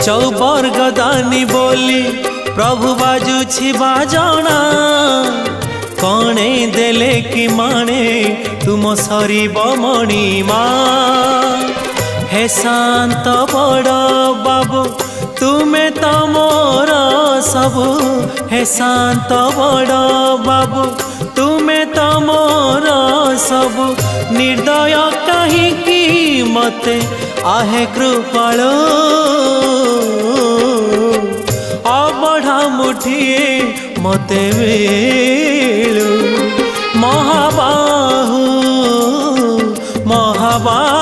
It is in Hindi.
चौबर्ग दानी बोली प्रभु बाजुछि बाजना कणे देले कि माणे तुम सरीब मणिमा हे शांत बड़ बाबू तुमे तो मोर सबु हे शांत बड़ बाबू तुमे तो मोर सबु निर्दय कहीं मते आहे कृपाल अबढ़ा मुठिए मते मिलू महाबाहु महाबाहु